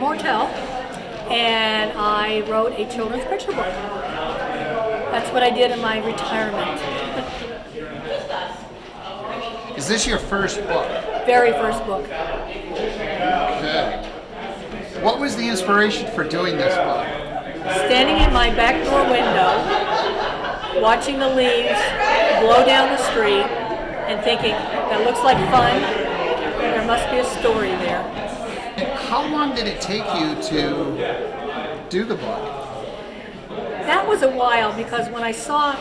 Oertel, and I wrote a children's picture book. That's what I did in my retirement. Is this your first book? Very first book. Good. What was the inspiration for doing this book? Standing at my back door window, watching the leaves blow down the street, and thinking, that looks like fun. There must be a story there. How long did it take you to do the book? That was a while, because when I saw,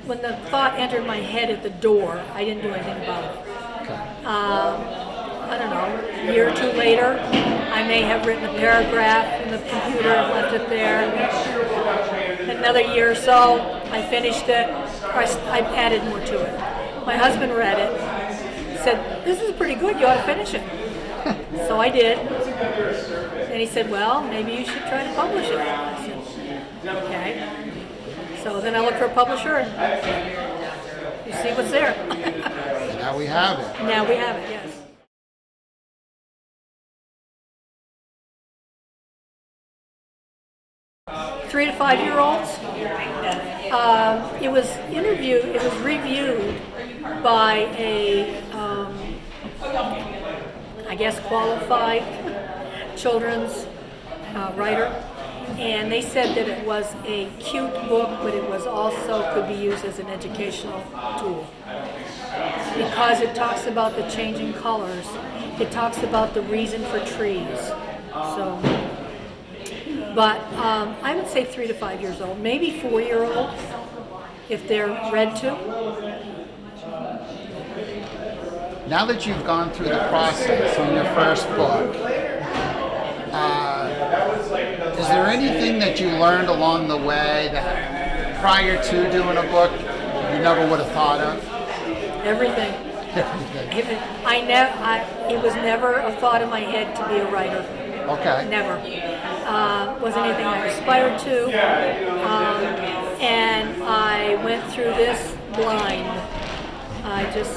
when the thought entered my head at the door, I didn't do anything about it. Okay. I don't know, a year or two later, I may have written a paragraph in the computer and left it there. Another year or so, I finished it, or I added more to it. My husband read it, said, this is pretty good, you ought to finish it. So I did. And he said, well, maybe you should try to publish it. I said, okay. So then I looked for a publisher, and you see what's there. And now we have it. Now we have it, yes. Three to 5 year olds. It was reviewed by a, I guess, qualified children's writer, and they said that it was a cute book, but it was also could be used as an educational tool, because it talks about the changing colors. It talks about the reason for trees. So, but I would say 3 to 5 years old, maybe 4-year-old, if they're read to. Now that you've gone through the process on your first book, is there anything that you learned along the way that prior to doing a book you never would have thought of? Everything. Everything. It was never a thought in my head to be a writer. Okay. Never. Wasn't anything I aspired to. And I went through this blind. I just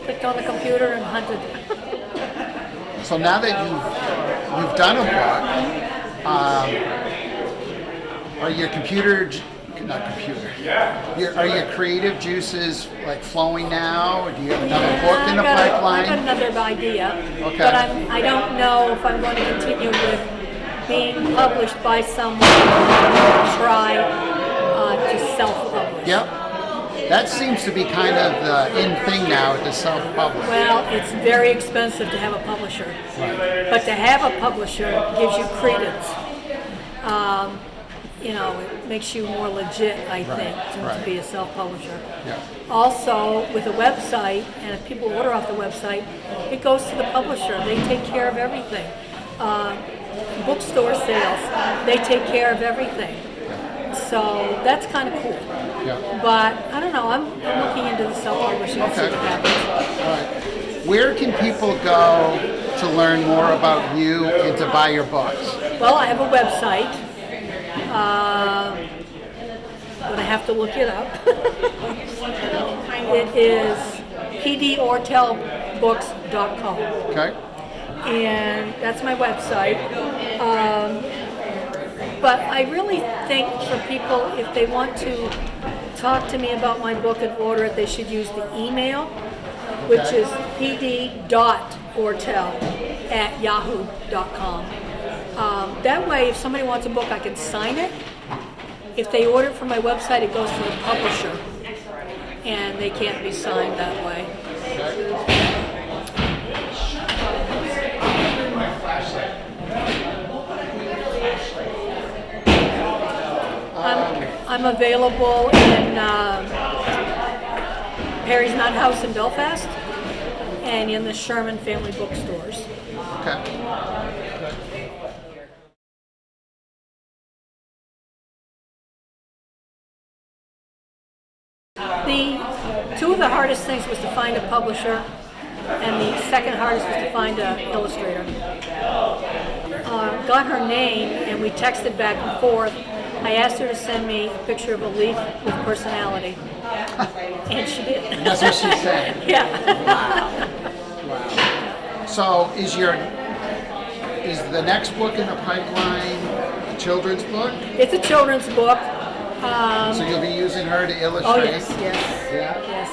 clicked on the computer and hunted. So now that you've done a book, are your are your creative juices like flowing now? Or do you have another book in the pipeline? I've got another idea, okay. But I don't know if I'm going to continue with being published by someone or try to self-publish. Yep. That seems to be kind of the in thing now, to self-publish. Well, it's very expensive to have a publisher. Right. But to have a publisher gives you credence. It makes you more legit, I think, to be a self-publisher. Yeah. Also, with a website, and if people order off the website, it goes to the publisher. They take care of everything. Bookstore sales, they take care of everything. So that's kind of cool. Yeah. But I don't know. I'm looking into the self-publishing. Okay. All right. Where can people go to learn more about you and to buy your books? Well, I have a website, but I have to look it up. It is pdoertelbooks.com. Okay. And that's my website. But I really think for people, if they want to talk to me about my book and order it, they should use the email, which is pd.oertel@yahoo.com. That way, if somebody wants a book, I can sign it. If they order it from my website, it goes to the publisher, and they can't be signed that way. I'm available in Perry's Nut House in Belfast and in the Sherman Family Bookstores. Okay. Two of the hardest things was to find a publisher, and the second hardest was to find an illustrator. Got her name, and we texted back and forth. I asked her to send me a picture of a leaf with personality, and she did. That's what she said. Yeah. Wow. So is is the next book in the pipeline a children's book? It's a children's book. So you'll be using her to illustrate? Oh, yes. Yeah? Yes.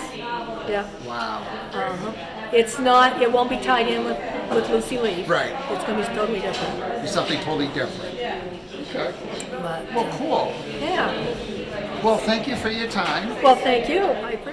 Yeah. Wow. It's not, it won't be tied in with Lucy Leaf. Right. It's going to be totally different. Be something totally different. Okay. But, Well, cool. yeah. Well, thank you for your time. Well, thank you. I appreciate it.